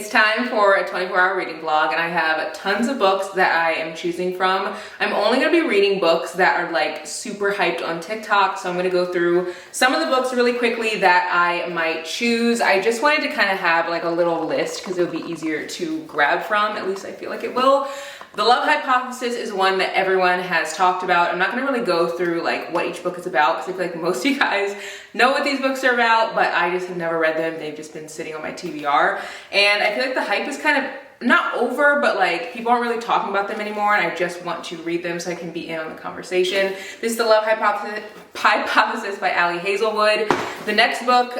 It's time for a 24-hour reading vlog, and I have tons of books that I am choosing from. I'm only going to be reading books that are like super hyped on TikTok, so I'm going to go through some of the books really quickly that I might choose. I just wanted to kind of have like a little list because it would be easier to grab from, at least I feel like it will. The Love Hypothesis is one that everyone has talked about. I'm not going to really go through like what each book is about because I feel like most of you guys know what these books are about, but I just have never read them. They've just been sitting on my TBR, and I feel like the hype is kind of not over, but like people aren't really talking about them anymore, and I just want to read them so I can be in on the conversation. This is The Love Hypothesis by Ali Hazelwood. The next book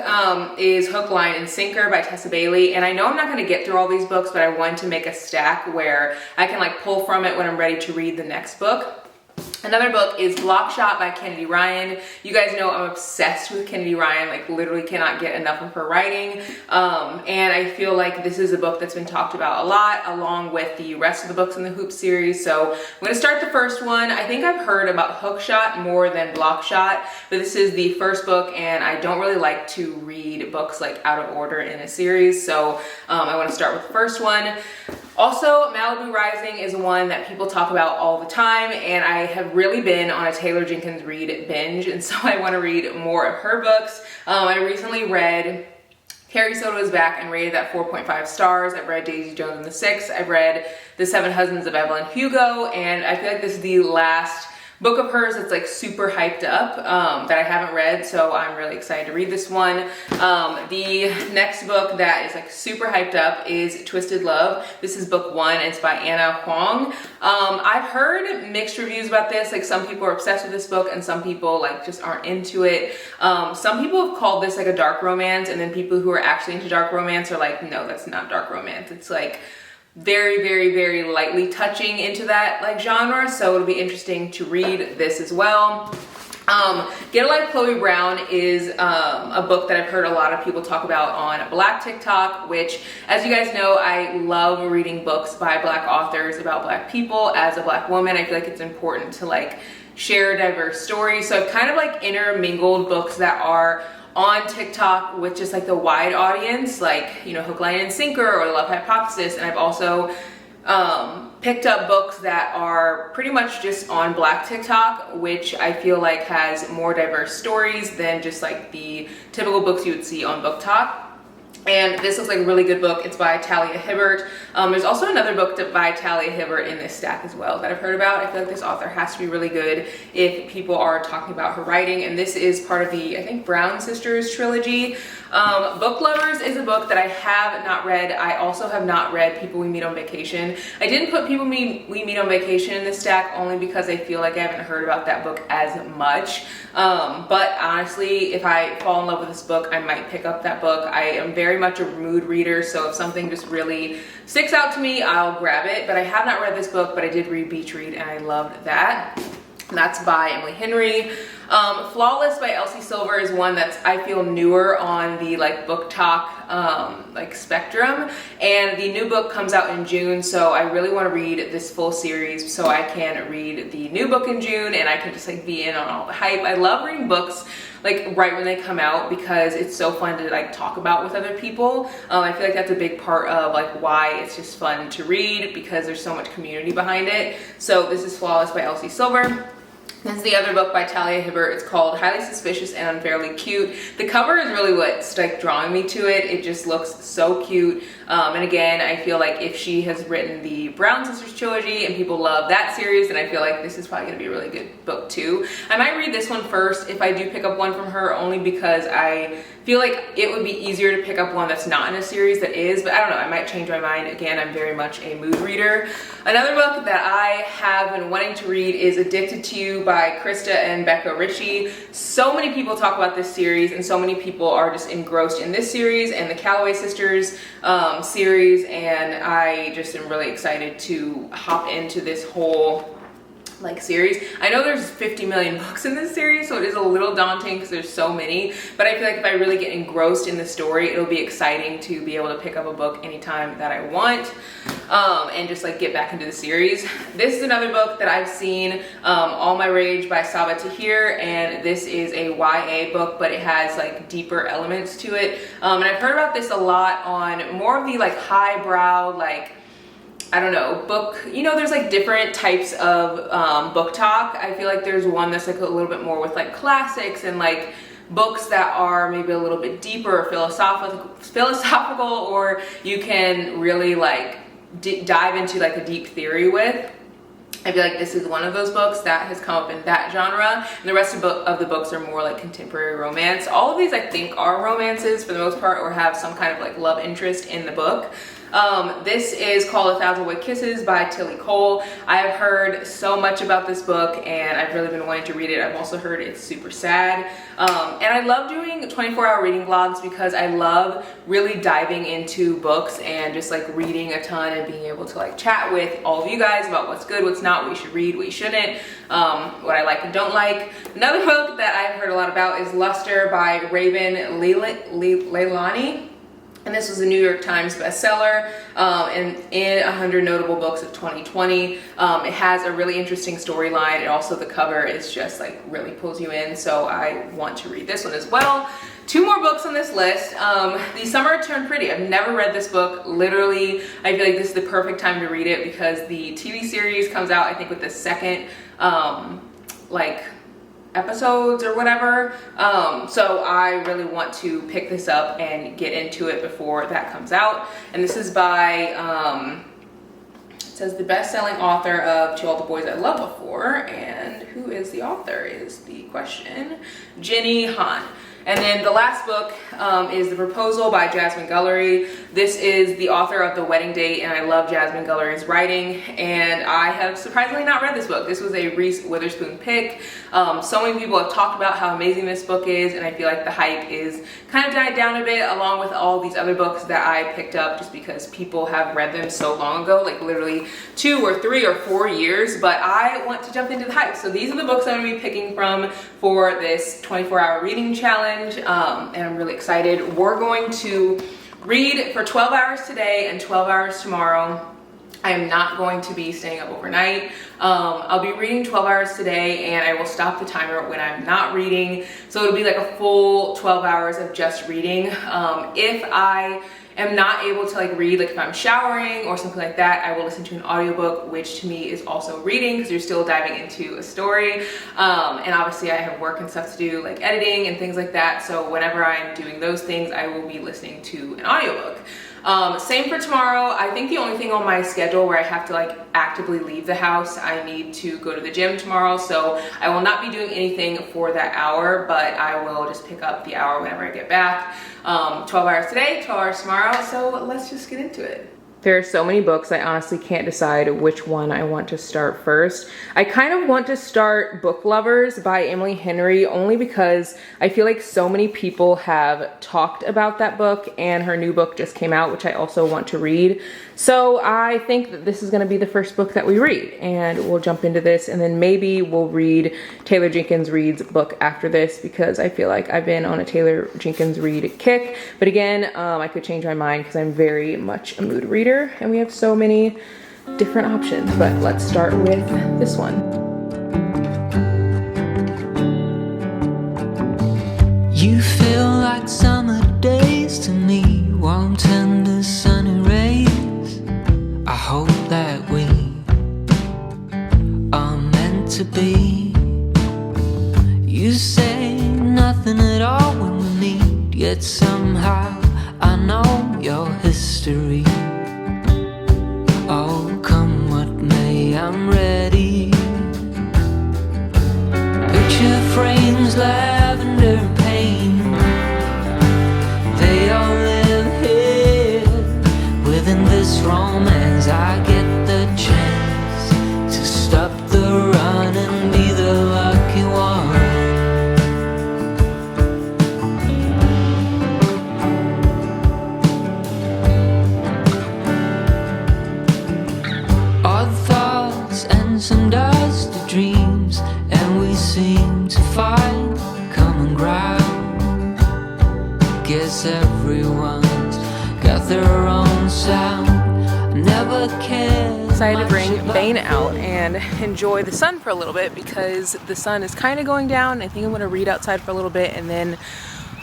is Hook, Line, and Sinker by Tessa Bailey, and I know I'm not going to get through all these books, but I wanted to make a stack where I can like pull from it when I'm ready to read the next book. Another book is Block Shot by Kennedy Ryan. You guys know I'm obsessed with Kennedy Ryan, like literally cannot get enough of her writing. And I feel like this is a book that's been talked about a lot, along with the rest of the books in the Hoop series. So I'm gonna start the first one. I think I've heard about Hook Shot more than Block Shot, but this is the first book, and I don't really like to read books like out of order in a series. So I wanna start with the first one. Also, Malibu Rising is one that people talk about all the time, and I have really been on a Taylor Jenkins Reid binge, and so I want to read more of her books. I recently read Carrie Soto Is Back and rated that 4.5 stars. I've read Daisy Jones and the Six. I've read The Seven Husbands of Evelyn Hugo, and I feel like this is the last book of hers that's like super hyped up that I haven't read, so I'm really excited to read this one. The next book that is like super hyped up is Twisted Love. This is book one. It's by Anna Huang. I've heard mixed reviews about this. Like some people are obsessed with this book and some people like just aren't into it. Some people have called this like a dark romance, and then people who are actually into dark romance are like, no, that's not dark romance. It's like very, very, very lightly touching into that like genre, so it'll be interesting to read this as well. Get a Life Chloe Brown is a book that I've heard a lot of people talk about on Black TikTok, which, as you guys know, I love reading books by Black authors about Black people. As a Black woman, I feel like it's important to like share diverse stories, so I've kind of like intermingled books that are on TikTok with just like the wide audience, like, you know, Hook, Line, and Sinker or The Love Hypothesis, and I've also picked up books that are pretty much just on Black TikTok, which I feel like has more diverse stories than just like the typical books you would see on Book Talk. And this looks like a really good book. It's by Talia Hibbert. There's also another book by Talia Hibbert in this stack as well that I've heard about. I feel like this author has to be really good if people are talking about her writing. And this is part of the, I think, Brown Sisters trilogy. Book Lovers is a book that I have not read. I also have not read People We Meet on Vacation. I didn't put People We Meet on Vacation in this stack only because I feel like I haven't heard about that book as much. But honestly, if I fall in love with this book, I might pick up that book. I am very much a mood reader, so if something just really sticks out to me, I'll grab it. But I have not read this book, but I did read Beach Read, and I loved that. That's by Emily Henry. Flawless by Elsie Silver is one that's, I feel, newer on the like Book Talk like spectrum, and the new book comes out in June, so I really want to read this full series so I can read the new book in June and I can just like be in on all the hype. I love reading books like right when they come out because it's so fun to like talk about with other people. I feel like that's a big part of like why it's just fun to read, because there's so much community behind it. So this is Flawless by Elsie Silver. This is the other book by Talia Hibbert. It's called Highly Suspicious and Unfairly Cute. The cover is really what's like drawing me to it. It just looks so cute. And again, I feel like if she has written the Brown Sisters trilogy and people love that series, then I feel like this is probably gonna be a really good book too. I might read this one first if I do pick up one from her, only because I feel like it would be easier to pick up one that's not in a series that is, but I don't know, I might change my mind. Again, I'm very much a mood reader. Another book that I have been wanting to read is Addicted to You by Krista and Becca Ritchie. So many people talk about this series, and so many people are just engrossed in this series and the Calloway Sisters series, and I just am really excited to hop into this whole like series. I know there's 50 million books in this series, so it is a little daunting because there's so many, but I feel like if I really get engrossed in the story, it'll be exciting to be able to pick up a book anytime that I want, and just like get back into the series. This is another book that I've seen, All My Rage by Saba Tahir, and this is a YA book, but it has like deeper elements to it, and I've heard about this a lot on more of the like highbrow, like, I don't know, book, you know, there's like different types of book talk. I feel like there's one that's like a little bit more with like classics and like books that are maybe a little bit deeper or philosophical, or you can really like dive into like a deep theory with. I feel like this is one of those books that has come up in that genre, and the rest of the books are more like contemporary romance. All of these I think are romances for the most part, or have some kind of like love interest in the book. This is called 1,000 White Kisses by Tilly Cole. I have heard so much about this book and I've really been wanting to read it. I've also heard it's super sad. And I love doing 24-hour reading vlogs because I love really diving into books and just like reading a ton and being able to like chat with all of you guys about what's good, what's not, what you should read, what you shouldn't, what I like and don't like. Another book that I've heard a lot about is Luster by Raven Leilani. And this was a New York Times bestseller, and in 100 Notable Books of 2020. It has a really interesting storyline, and also the cover is just like really pulls you in, so I want to read this one as well. Two more books on this list. The Summer Turned Pretty. I've never read this book. Literally, I feel like this is the perfect time to read it because the TV series comes out, I think, with the second, like, episodes or whatever, so I really want to pick this up and get into it before that comes out. And this is by it says the best-selling author of To All the Boys I Loved Before, and who is the author is the question. Jenny Han. And then the last book is The Proposal by Jasmine Guillory. This is the author of The Wedding Date, and I love Jasmine Guillory's writing, and I have surprisingly not read this book. This was a Reese Witherspoon pick. So many people have talked about how amazing this book is, and I feel like the hype is kind of died down a bit along with all these other books that I picked up just because people have read them so long ago, like literally 2 or 3 or 4 years, but I want to jump into the hype. So these are the books I'm going to be picking from for this 24-hour reading challenge, and I'm really excited. We're going to read for 12 hours today and 12 hours tomorrow. I am not going to be staying up overnight. I'll be reading 12 hours today, and I will stop the timer when I'm not reading. So it'll be like a full 12 hours of just reading. If I am not able to like read, like if I'm showering or something like that, I will listen to an audiobook, which to me is also reading because you're still diving into a story. And obviously I have work and stuff to do, like editing and things like that. So whenever I'm doing those things, I will be listening to an audiobook. Same for tomorrow. I think the only thing on my schedule where I have to like actively leave the house, I need to go to the gym tomorrow, so I will not be doing anything for that hour, but I will just pick up the hour whenever I get back. 12 hours today, 12 hours tomorrow, so let's just get into it. There are so many books, I honestly can't decide which one I want to start first. I kind of want to start Book Lovers by Emily Henry only because I feel like so many people have talked about that book, and her new book just came out, which I also want to read. So I think that this is going to be the first book that we read, and we'll jump into this, and then maybe we'll read Taylor Jenkins Reid's book after this because I feel like I've been on a Taylor Jenkins Reid kick. But again, I could change my mind because I'm very much a mood reader, and we have so many different options. But let's start with this one. You feel like summer days to me, warm tender sunny rays. I hope that we are meant to be. You say nothing at all when we meet, yet somehow I know your history. Oh, come what may, I'm ready. Picture frames, lavender paint, they all live here within this romance. I get the chance to stop the run and be the lucky one. Odd thoughts and some dust to never cared. Decided to much bring about Bane out and enjoy the sun for a little bit because the sun is kind of going down. I think I'm going to read outside for a little bit and then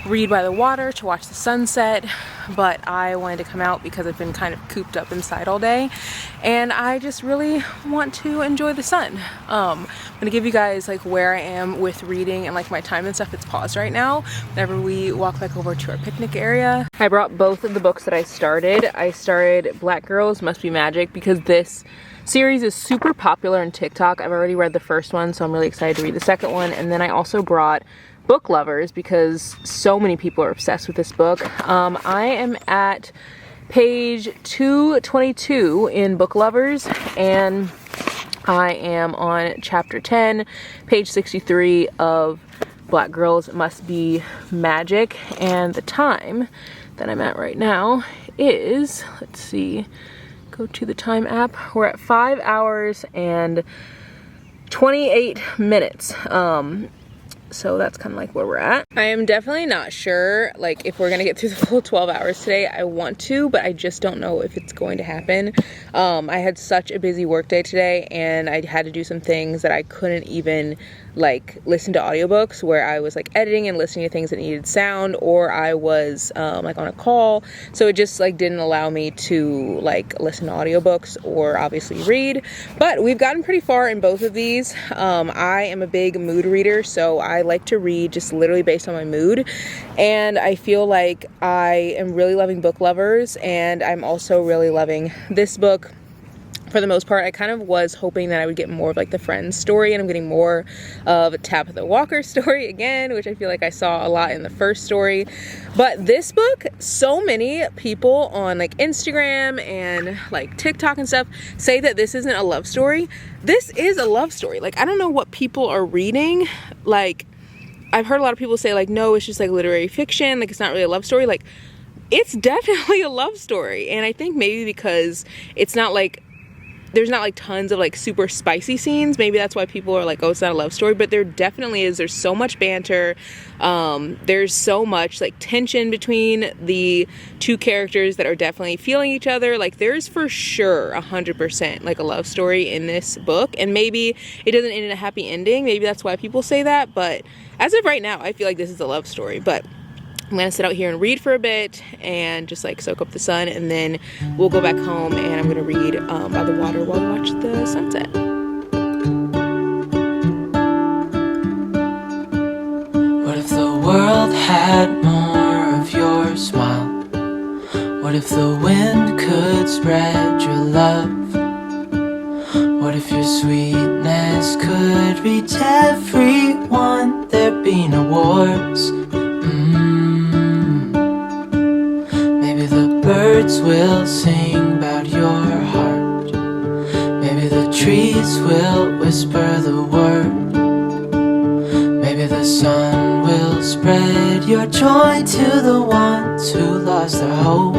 read by the water to watch the sunset. But I wanted to come out because I've been kind of cooped up inside all day and I just really want to enjoy the sun. I'm gonna give you guys like where I am with reading and like my time and stuff. It's paused right now whenever we walk back over to our picnic area. I brought both of the books that I started. I started Black Girls Must Be Magic because this series is super popular on TikTok. I've already read the first one, so I'm really excited to read the second one. And then I also brought Book Lovers because so many people are obsessed with this book. I am at page 222 in Book Lovers and I am on chapter 10, page 63 of Black Girls Must Be Magic, and the time that I'm at right now is, let's see, go to the time app. We're at 5 hours and 28 minutes. So that's kind of like where we're at. I am definitely not sure like if we're gonna get through the full 12 hours today. I want to, but I just don't know if it's going to happen. I had such a busy work day today and I had to do some things that I couldn't even like listen to audiobooks, where I was like editing and listening to things that needed sound, or I was like on a call. So it just like didn't allow me to like listen to audiobooks or obviously read, but we've gotten pretty far in both of these. I am a big mood reader, so I like to read just literally based on my mood, and I feel like I am really loving Book Lovers, and I'm also really loving this book. For the most part, I kind of was hoping that I would get more of like the Friends story, and I'm getting more of Tabitha Walker's story again, which I feel like I saw a lot in the first story. But this book, so many people on like Instagram and like TikTok and stuff say that this isn't a love story. This is a love story. Like, I don't know what people are reading. Like, I've heard a lot of people say like, no, it's just like literary fiction. Like, it's not really a love story. Like, it's definitely a love story. And I think maybe because it's not like, there's not like tons of like super spicy scenes, maybe that's why people are like, oh, it's not a love story, but there definitely is. There's so much banter. There's so much like tension between the two characters that are definitely feeling each other. Like, there's for sure 100% like a love story in this book, and maybe it doesn't end in a happy ending. Maybe that's why people say that, but as of right now, I feel like this is a love story. But I'm gonna sit out here and read for a bit and just like soak up the sun, and then we'll go back home and I'm gonna read by the water while we watch the sunset. What if the world had more of your smile? What if the wind could spread your love? What if your sweetness could reach everyone? There'd be no wars. Birds will sing about your heart. Maybe the trees will whisper the word. Maybe the sun will spread your joy to the ones who lost their hope.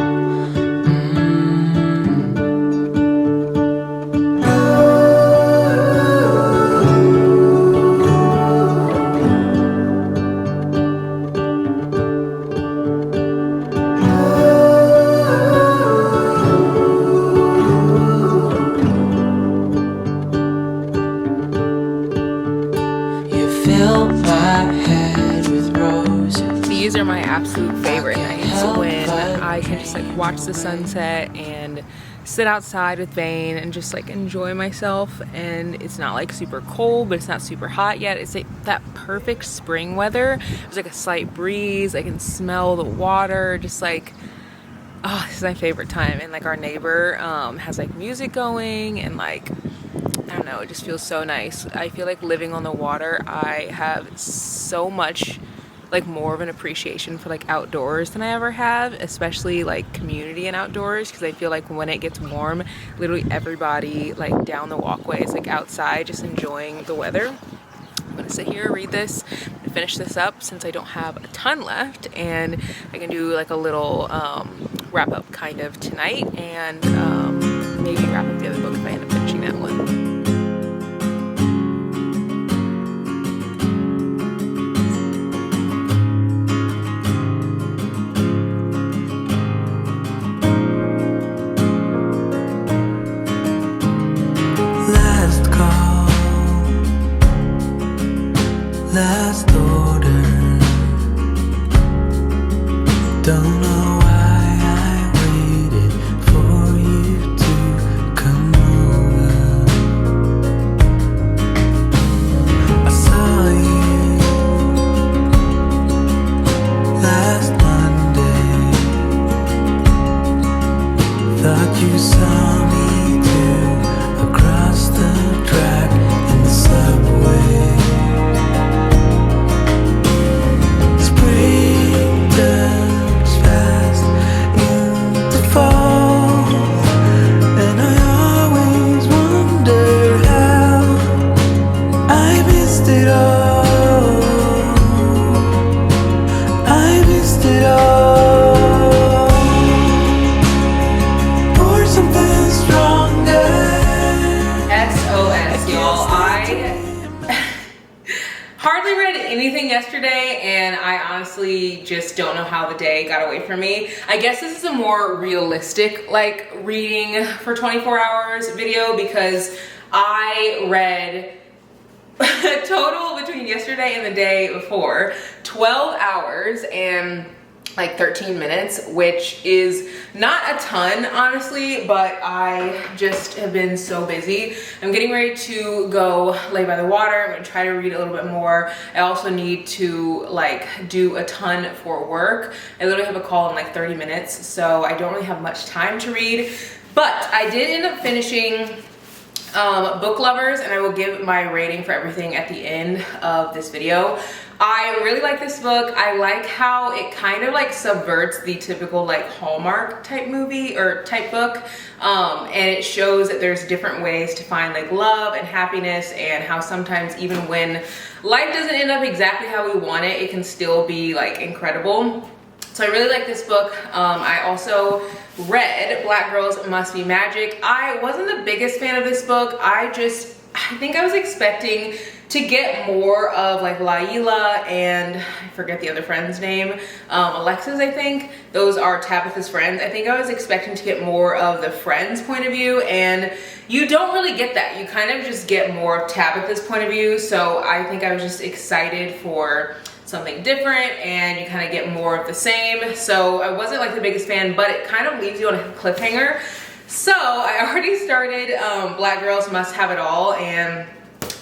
These are my absolute favorite nights when I can just like watch the sunset and sit outside with Bane and just like enjoy myself. And it's not like super cold, but it's not super hot yet. It's like that perfect spring weather. There's like a slight breeze. I can smell the water. Just like, oh, this is my favorite time. And like our neighbor has like music going, and like, I don't know, it just feels so nice. I feel like living on the water, I have so much like more of an appreciation for like outdoors than I ever have, especially like community and outdoors, because I feel like when it gets warm, literally everybody like down the walkway is like outside just enjoying the weather. I'm gonna sit here, read this, and finish this up since I don't have a ton left, and I can do like a little wrap up kind of tonight, and maybe wrap up the other book if I end up finishing that one. thought you saw me too, across the track in the subway. Spring turns fast into fall, and I always wonder how I missed it all. I missed it all. For something stronger. SOS, y'all. I hardly read anything yesterday, and I honestly just don't know how the day got away from me. I guess this is a more realistic, like, reading for 24 hours video, because I read a total between yesterday and the day before 12 hours and like 13 minutes, which is not a ton, honestly, but I just have been so busy. I'm getting ready to go lay by the water. I'm gonna try to read a little bit more. I also need to like do a ton for work. I literally have a call in like 30 minutes, so I don't really have much time to read, but I did end up finishing Book Lovers, and I will give my rating for everything at the end of this video. I really like this book. I like how it kind of like subverts the typical like Hallmark type movie or type book, and it shows that there's different ways to find like love and happiness, and how sometimes even when life doesn't end up exactly how we want it, it can still be like incredible. So I really like this book. I also read Black Girls Must Be Magic. I wasn't the biggest fan of this book. I think I was expecting to get more of like Laila and I forget the other friend's name, Alexis, I think. Those are Tabitha's friends. I think I was expecting to get more of the friends' point of view, and you don't really get that. You kind of just get more of Tabitha's point of view. So I think I was just excited for something different, and you kind of get more of the same. So I wasn't like the biggest fan, but it kind of leaves you on a cliffhanger. So I already started Black Girls Must Have It All, and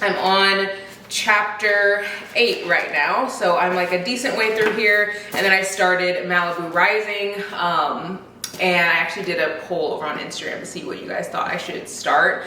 I'm on chapter 8 right now. So I'm like a decent way through here, and then I started Malibu Rising, and I actually did a poll over on Instagram to see what you guys thought I should start.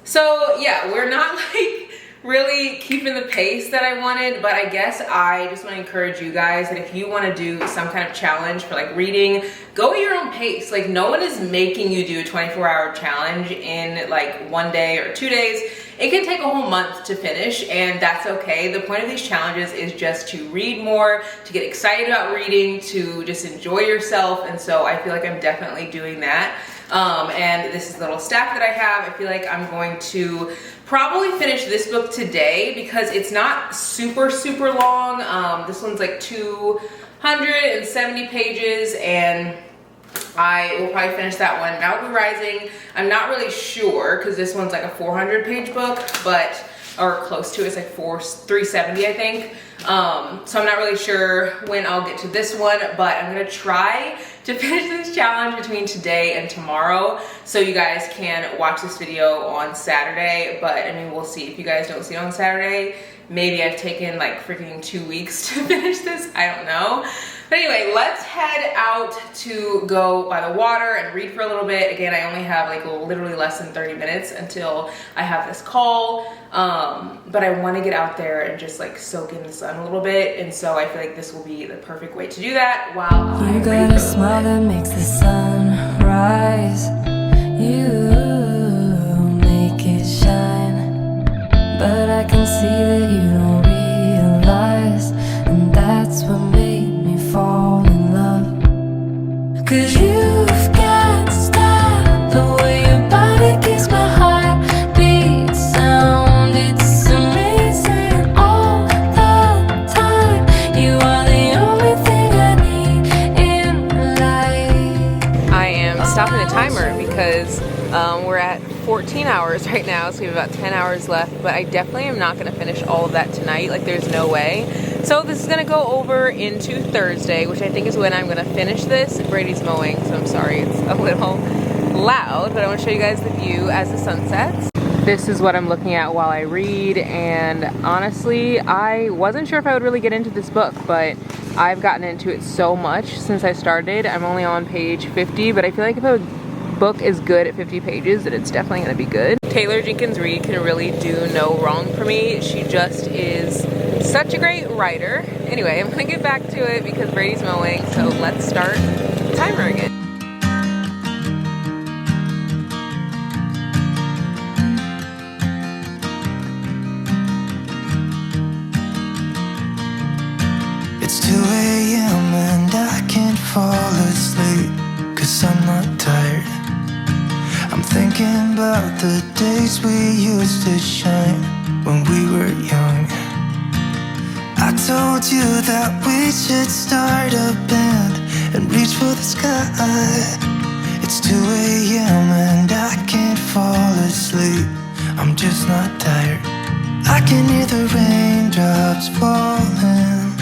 So yeah, we're not like really keeping the pace that I wanted, but I guess I just want to encourage you guys that if you want to do some kind of challenge for like reading, go at your own pace. Like, no one is making you do a 24-hour challenge in like 1 day or 2 days. It can take a whole month to finish, and that's okay. The point of these challenges is just to read more, to get excited about reading, to just enjoy yourself, and so I feel like I'm definitely doing that. And this is the little stack that I have. I feel like I'm going to probably finish this book today because it's not super long. This one's like 270 pages, and I will probably finish that one. Malibu Rising, I'm not really sure because this one's like a 400-page book, but or close to it. It's like 370, I think. So I'm not really sure when I'll get to this one, but I'm gonna try to finish this challenge between today and tomorrow, so you guys can watch this video on Saturday. But I mean, we'll see. If you guys don't see it on Saturday, maybe I've taken like freaking 2 weeks to finish this. I don't know. But anyway, let's head out to go by the water and read for a little bit. Again, I only have like literally less than 30 minutes until I have this call. But I want to get out there and just like soak in the sun a little bit. And so I feel like this will be the perfect way to do that while I You got a smile that makes the sun rise. You make it shine. But I can see that you don't realize, and that's what made me fall in love. 'Cause you've got style, the way your body keeps my heart beat sound. It's amazing all the time. You are the only thing I need in life. I am stopping the timer because we're at 14 hours right now, so we have about 10 hours left, but I definitely am not going to finish all of that tonight. Like, there's no way. So this is going to go over into Thursday, which I think is when I'm going to finish this. Brady's mowing, so I'm sorry it's a little loud, but I want to show you guys the view as the sun sets. This is what I'm looking at while I read, and honestly, I wasn't sure if I would really get into this book, but I've gotten into it so much since I started. I'm only on page 50, but I feel like if I would book is good at 50 pages, then it's definitely gonna be good. Taylor Jenkins Reid can really do no wrong for me. She just is such a great writer. Anyway, I'm gonna get back to it because Brady's mowing, so let's start the timer again. It's 2 a.m. and I can't fall asleep, 'cause I'm not tired. I'm thinking about the days we used to shine when we were young. I told you that we should start a band and reach for the sky. It's 2 a.m. and I can't fall asleep, I'm just not tired. I can hear the raindrops falling.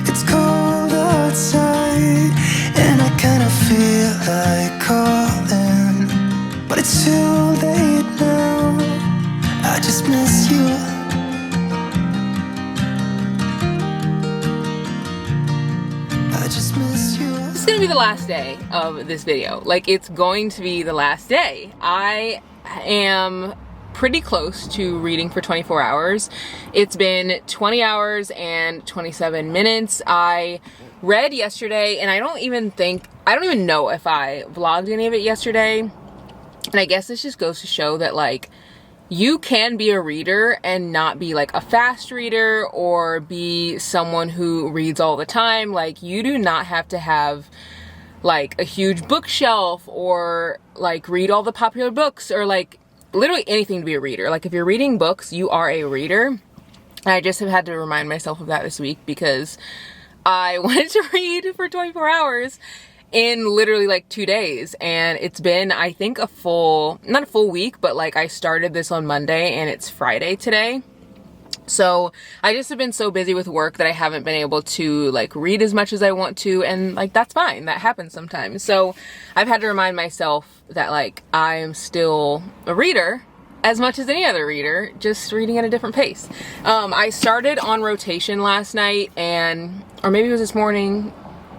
It's cold outside and I kinda feel like calling, but it's too late now. I just miss you. I just miss you. This is gonna be the last day of this video. Like, it's going to be the last day. I am pretty close to reading for 24 hours. It's been 20 hours and 27 minutes. I read yesterday, and I don't even know if I vlogged any of it yesterday. And I guess this just goes to show that, like, you can be a reader and not be like a fast reader or be someone who reads all the time. Like, you do not have to have like a huge bookshelf or like read all the popular books or like literally anything to be a reader. Like, if you're reading books, you are a reader. And I just have had to remind myself of that this week because I wanted to read for 24 hours in literally like 2 days, and it's been, I think, not a full week, but like I started this on Monday and it's Friday today. So I just have been so busy with work that I haven't been able to like read as much as I want to, and like that's fine, that happens sometimes. So I've had to remind myself that like I am still a reader as much as any other reader, just reading at a different pace. I started On Rotation last night, or maybe it was this morning.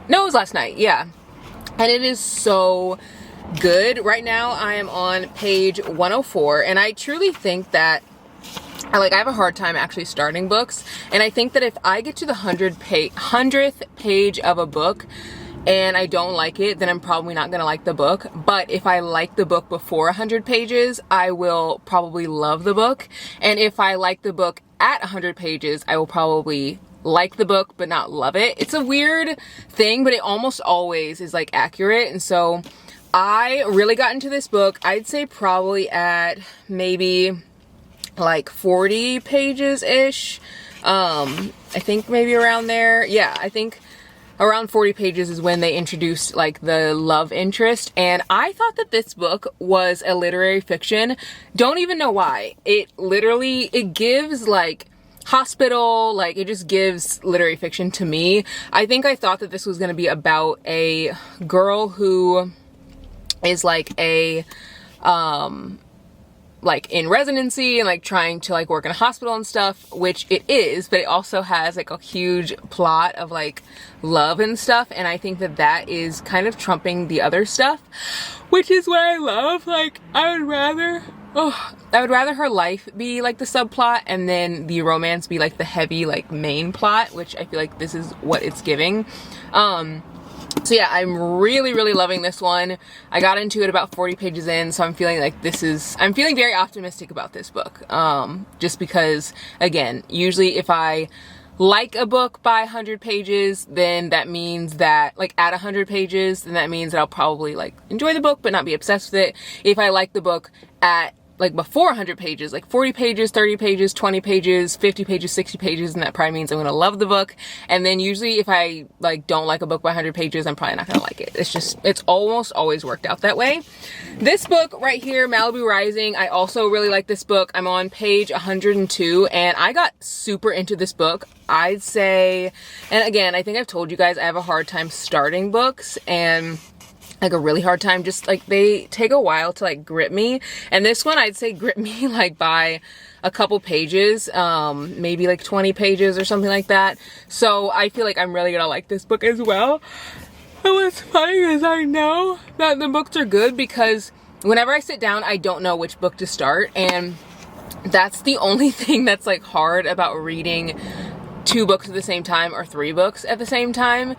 No, it was last night, yeah. And it is so good. Right now I am on page 104, and I truly think that I have a hard time actually starting books, and I think that if I get to the 100th page of a book and I don't like it, then I'm probably not gonna like the book. But if I like the book before 100 pages, I will probably love the book. And if I like the book at 100 pages, I will probably like the book but not love it. It's a weird thing, but it almost always is like accurate. And so I really got into this book, I'd say probably at maybe like 40 pages ish. I think maybe around there. Yeah, I think around 40 pages is when they introduced like the love interest, and I thought that this book was a literary fiction. Don't even know why. It gives like hospital, like it just gives literary fiction to me. I think I thought that this was going to be about a girl who is like like in residency and like trying to like work in a hospital and stuff, which it is, but it also has like a huge plot of like love and stuff, and I think that that is kind of trumping the other stuff, which is what I love. Like, I would rather her life be like the subplot and then the romance be like the heavy like main plot, which I feel like this is what it's giving. So yeah, I'm really, really loving this one. I got into it about 40 pages in, so I'm feeling like I'm feeling very optimistic about this book. Just because, again, usually if I like a book by 100 pages, then that means that, like at 100 pages, then that means that I'll probably like enjoy the book but not be obsessed with it. If I like the book at like before 100 pages, like 40 pages, 30 pages, 20 pages, 50 pages, 60 pages, and that probably means I'm gonna love the book. And then usually if I like don't like a book by 100 pages, I'm probably not gonna like it. It's almost always worked out that way. This book right here, Malibu Rising, I also really like this book. I'm on page 102, and I got super into this book. I'd say, and again, I think I've told you guys I have a hard time starting books, and like a really hard time, just like they take a while to like grip me. And this one, I'd say grip me like by a couple pages, maybe like 20 pages or something like that. So I feel like I'm really gonna like this book as well. And what's funny is I know that the books are good because whenever I sit down, I don't know which book to start, and that's the only thing that's like hard about reading 2 books at the same time or 3 books at the same time,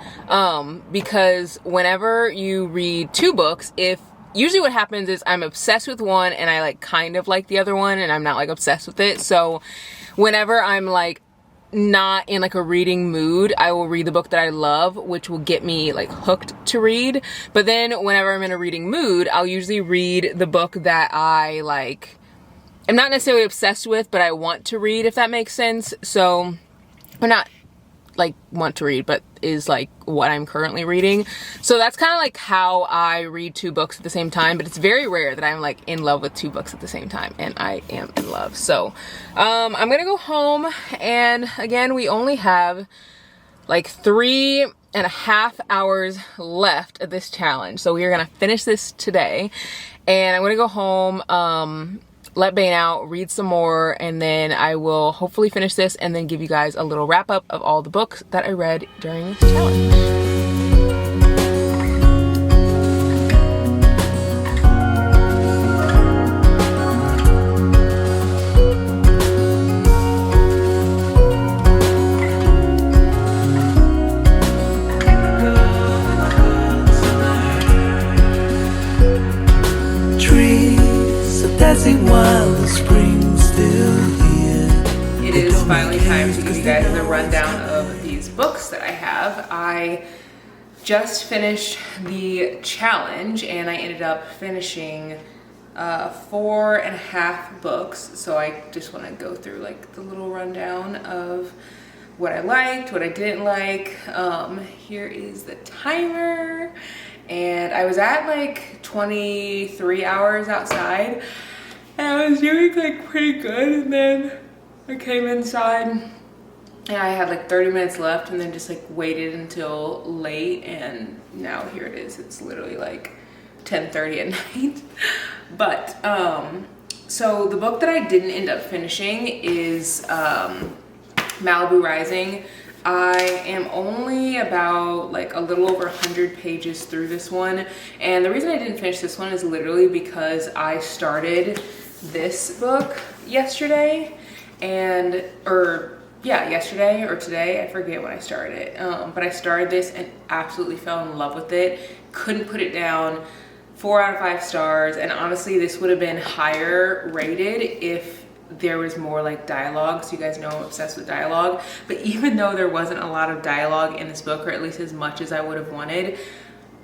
because whenever you read 2 books, usually what happens is I'm obsessed with one and I like kind of like the other one and I'm not like obsessed with it. So whenever I'm like not in like a reading mood, I will read the book that I love, which will get me like hooked to read. But then whenever I'm in a reading mood, I'll usually read the book that I like, I'm not necessarily obsessed with, but I want to read, if that makes sense. So, or not like want to read, but is like what I'm currently reading. So that's kind of like how I read 2 books at the same time, but it's very rare that I'm like in love with 2 books at the same time, and I am in love. So I'm gonna go home, and again, we only have like 3.5 hours left of this challenge. So we are gonna finish this today, and I'm gonna go home, let Bane out, read some more, and then I will hopefully finish this and then give you guys a little wrap up of all the books that I read during this challenge. While the spring's still here. It is finally time to give you guys the rundown of these books that I have. I just finished the challenge and I ended up finishing 4.5 books. So I just want to go through like the little rundown of what I liked, what I didn't like. Here is the timer, and I was at like 23 hours outside. And I was doing like pretty good, and then I came inside and I had like 30 minutes left, and then just like waited until late, and now here it is. It's literally like 10:30 at night. But so the book that I didn't end up finishing is Malibu Rising. I am only about like a little over 100 pages through this one, and the reason I didn't finish this one is literally because I started this book yesterday, yesterday or today, I forget when I started it, but I started this and absolutely fell in love with it, couldn't put it down. 4 out of 5 stars, and honestly this would have been higher rated if there was more like dialogue. So you guys know I'm obsessed with dialogue, but even though there wasn't a lot of dialogue in this book, or at least as much as I would have wanted,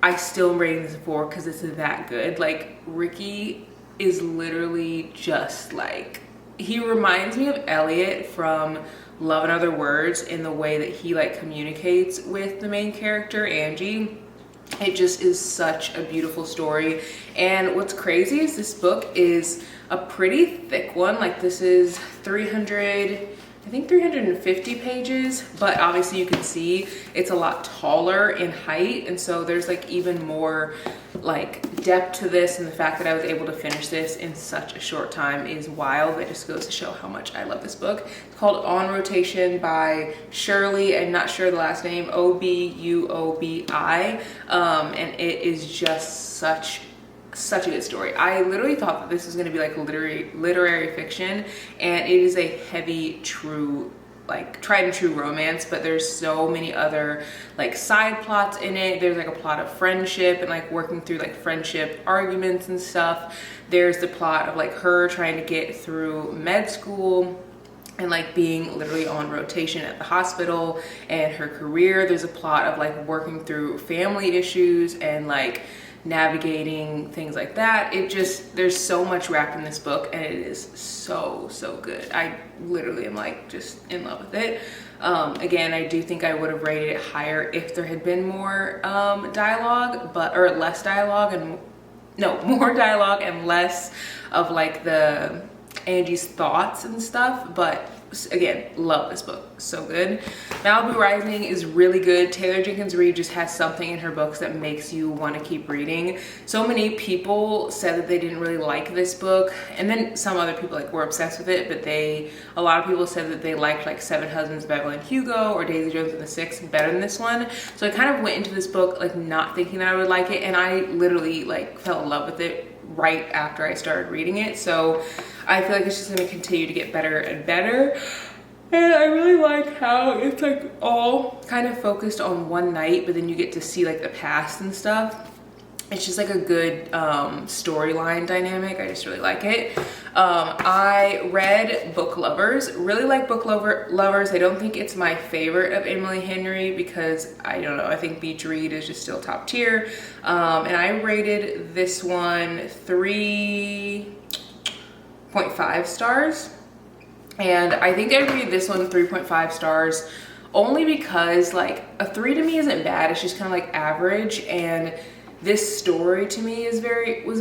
I still am rating this a 4 because it's that good. Like, Ricky is literally just like, he reminds me of Elliot from Love and Other Words in the way that he like communicates with the main character, Angie. It just is such a beautiful story. And what's crazy is this book is a pretty thick one. Like, this is 350 pages, but obviously you can see it's a lot taller in height, and so there's like even more like depth to this, and the fact that I was able to finish this in such a short time is wild. It just goes to show how much I love this book. It's called On Rotation by Shirley, I'm not sure the last name, Obuobi, and it is just such a good story. I literally thought that this was going to be like literary fiction, and it is a heavy, true, like tried and true romance, but there's so many other like side plots in it. There's like a plot of friendship and like working through like friendship arguments and stuff. There's the plot of like her trying to get through med school and like being literally on rotation at the hospital, and her career. There's a plot of like working through family issues and like navigating things like that. It just, there's so much wrapped in this book, and it is so good. I literally am like just in love with it. Again, I do think I would have rated it higher if there had been more dialogue, or less dialogue, and no, more dialogue and less of like the Angie's thoughts and stuff. But again, love this book, so good. Malibu Rising is really good. Taylor Jenkins Reid just has something in her books that makes you want to keep reading. So many people said that they didn't really like this book, and then some other people like were obsessed with it, but a lot of people said that they liked like Seven Husbands of Evelyn Hugo or Daisy Jones and the Six better than this one. So I kind of went into this book like not thinking that I would like it, and I literally like fell in love with it right after I started reading it. So I feel like it's just going to continue to get better and better. And I really like how it's like all kind of focused on one night, but then you get to see like the past and stuff. It's just like a good storyline dynamic. I just really like it. I read Book Lovers. Really like Book Lovers. I don't think it's my favorite of Emily Henry because I don't know. I think Beach Read is just still top tier. And I rated this one 3.5 stars. And I think I rated this one 3.5 stars only because like a 3 to me isn't bad. It's just kind of like average, and this story to me was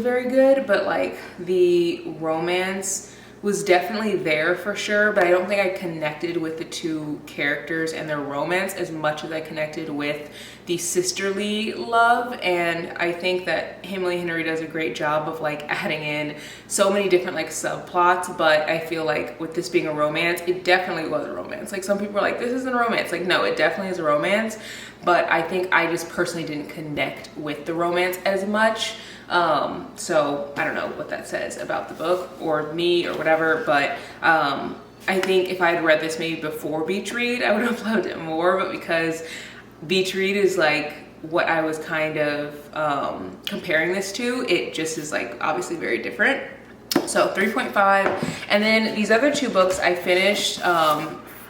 very good, but like the romance was definitely there for sure, but I don't think I connected with the two characters and their romance as much as I connected with the sisterly love. And I think that Emily Henry does a great job of like adding in so many different like subplots, but I feel like with this being a romance, it definitely was a romance. Like some people are like, this isn't a romance. Like no, it definitely is a romance, but I think I just personally didn't connect with the romance as much. So I don't know what that says about the book or me or whatever, but I think if I had read this maybe before Beach Read, I would have loved it more, but because Beach Read is like what I was kind of comparing this to, it just is like obviously very different. So 3.5. And then these other two books I finished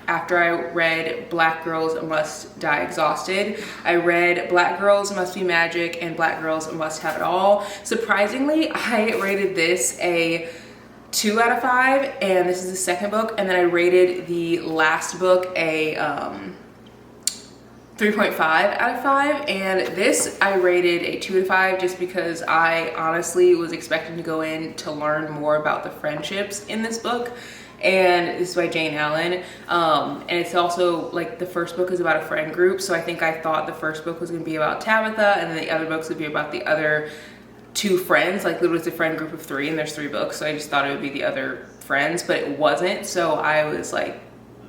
after I read Black Girls Must Die Exhausted. I read Black Girls Must Be Magic and Black Girls Must Have It All. Surprisingly, I rated this a 2 out of 5, and this is the second book, and then I rated the last book a 3.5 out of 5, and this I rated a 2 out of 5 just because I honestly was expecting to go in to learn more about the friendships in this book. And this is by Jane Allen, and it's also like the first book is about a friend group, so I think I thought the first book was going to be about Tabitha, and then the other books would be about the other two friends. Like literally it's a friend group of 3 and there's 3 books, so I just thought it would be the other friends, but it wasn't. So I was like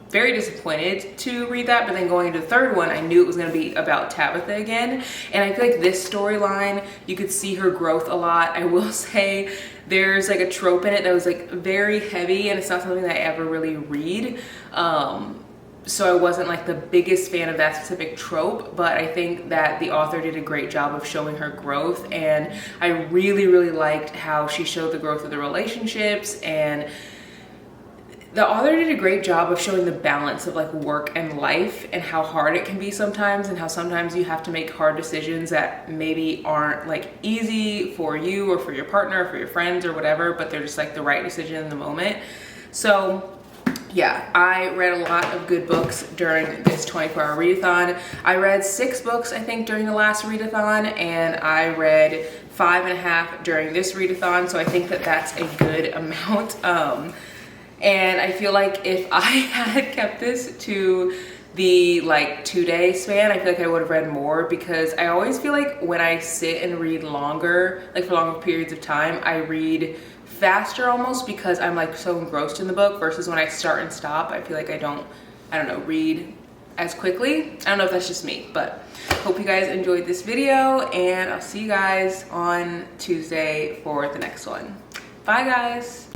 very disappointed to read that, but then going into the third one, I knew it was going to be about Tabitha again, and I feel like this storyline, you could see her growth a lot. I will say there's like a trope in it that was like very heavy, and it's not something that I ever really read, so I wasn't like the biggest fan of that specific trope, but I think that the author did a great job of showing her growth, and I really liked how she showed the growth of the relationships, and the author did a great job of showing the balance of like work and life and how hard it can be sometimes, and how sometimes you have to make hard decisions that maybe aren't like easy for you or for your partner or for your friends or whatever, but they're just like the right decision in the moment. So yeah, I read a lot of good books during this 24-hour readathon. I read 6 books, I think, during the last readathon, and I read 5.5 during this readathon, so I think that that's a good amount. And I feel like if I had kept this to the like 2-day span, I feel like I would have read more, because I always feel like when I sit and read longer, like for longer periods of time, I read faster almost because I'm like so engrossed in the book, versus when I start and stop, I feel like I don't know, read as quickly. I don't know if that's just me, but hope you guys enjoyed this video, and I'll see you guys on Tuesday for the next one. Bye guys.